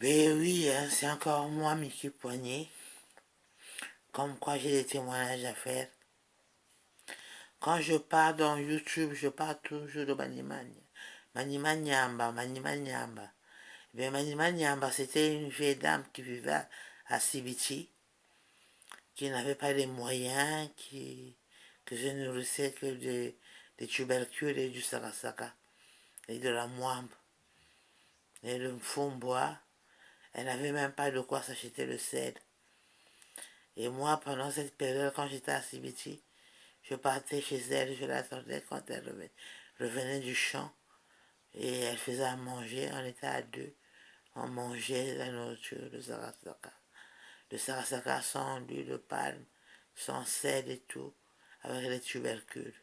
Ben oui, hein, c'est encore moi, Mickey Poignet. Comme quoi j'ai des témoignages à faire. Quand je pars dans YouTube, je parle toujours de Manimania. Manimanyamba, Manimanyamba. Ben Manimanyamba, c'était une vieille dame qui vivait à Sibiti, qui n'avait pas les moyens, que je nourrissais que des tubercules et du sarasaka, et de la moimbe, et le fond-bois. Elle n'avait même pas de quoi s'acheter le sel. Et moi, pendant cette période, quand j'étais à Sibiti, je partais chez elle, je l'attendais quand elle revenait du champ. Et elle faisait à manger, on était à deux. On mangeait la nourriture, le sarasaka. Le sarasaka sans huile de palme, sans sel et tout, avec les tubercules.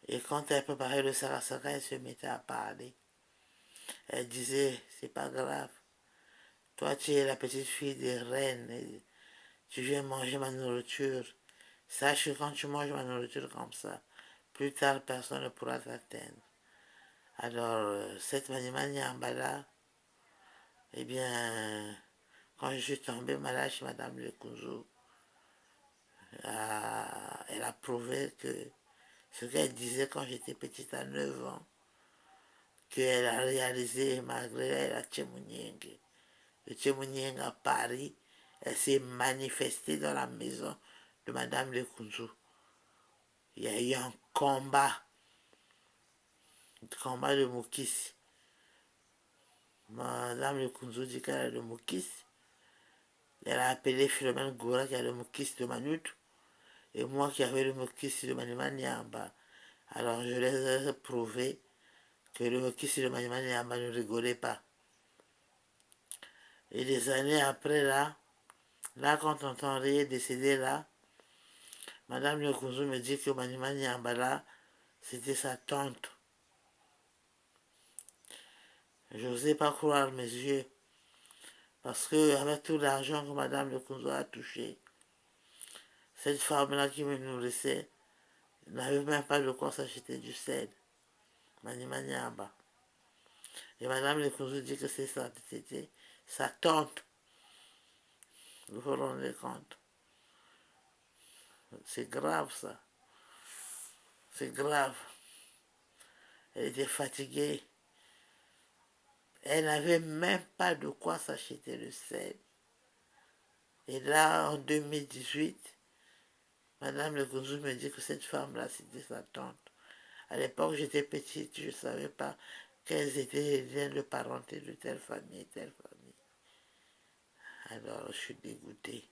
Et quand elle préparait le sarasaka, elle se mettait à parler. Elle disait, c'est pas grave. Toi, tu es la petite fille des reines. Et tu viens manger ma nourriture. Sache que quand tu manges ma nourriture comme ça, plus tard, personne ne pourra t'atteindre. Alors, cette Manimanyamba-là, eh bien, quand je suis tombé malade chez Madame Lekunzu, elle a prouvé que ce qu'elle disait quand j'étais petite à 9 ans, qu'elle a réalisé malgré elle à Tchemounieng. Le Tchemounieng à Paris, elle s'est manifestée dans la maison de Madame Lekunzu. Il y a eu un combat de Moukis. Madame Lekunzu dit qu'elle a le Moukis. Elle a appelé Philomène Goura qui a le Moukis de Manut. Et moi qui avais le Moukis de Manimanyamba. Alors je les ai prouvé que le Moukis de Manimanyamba ne rigolait pas. Et des années après, là quand tonton Ré est décédé, là, Madame Lekunzu me dit que Manimanyamba, là, c'était sa tante. Je n'osais pas croire mes yeux. Parce que avec tout l'argent que Madame Lekunzu a touché, cette femme-là qui me nourrissait n'avait même pas de quoi s'acheter du sel. Manimanyamba. Et Madame Lekunzu dit que c'était sa tante. Vous vous rendez compte? C'est grave ça. C'est grave. Elle était fatiguée. Elle n'avait même pas de quoi s'acheter le sel. Et là, en 2018, Madame Lekunzu me dit que cette femme-là, c'était sa tante. À l'époque, j'étais petite, je ne savais pas quels étaient les liens de parenté de telle famille, telle famille. Alors, je suis dégoûtée.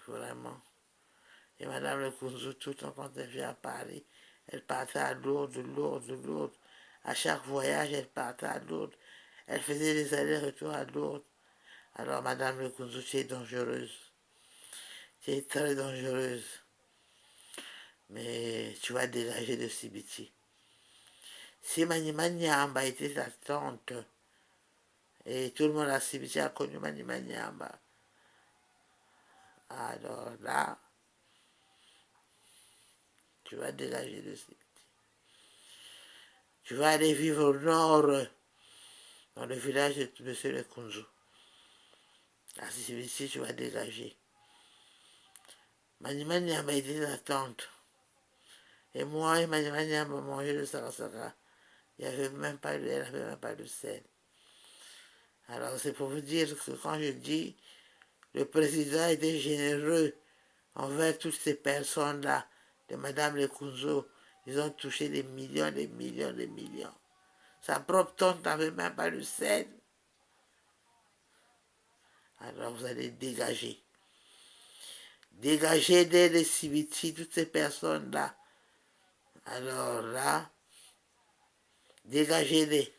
Vraiment. Et Madame Lekunzu, tout le temps, quand elle vient à Paris, elle partait à Lourdes, Lourdes, Lourdes. À chaque voyage, elle partait à Lourdes. Elle faisait des allers-retours à Lourdes. Alors, Madame Lekunzu, tu es dangereuse. Tu es très dangereuse. Mais tu vas dégager de Sibiti. Si Manimanyamba était ta tante, et tout le monde à Sibiti a connu Manimanyamba, alors là, tu vas dégager de Sibiti. Tu vas aller vivre au nord, dans le village de M. Lekunzu. À Sibiti, tu vas dégager. Manimanyamba était ta tante. Et moi et Manimanyamba mangeaient le sarasaka. Elle n'avait même pas de sel. Alors c'est pour vous dire que quand je dis le président était généreux envers toutes ces personnes-là, de Madame Lekunzu, ils ont touché des millions, des millions, des millions. Sa propre tante n'avait même pas de sel. Alors vous allez dégager. Dégager dès les Sibiti, toutes ces personnes-là. Alors là, dégagez-les.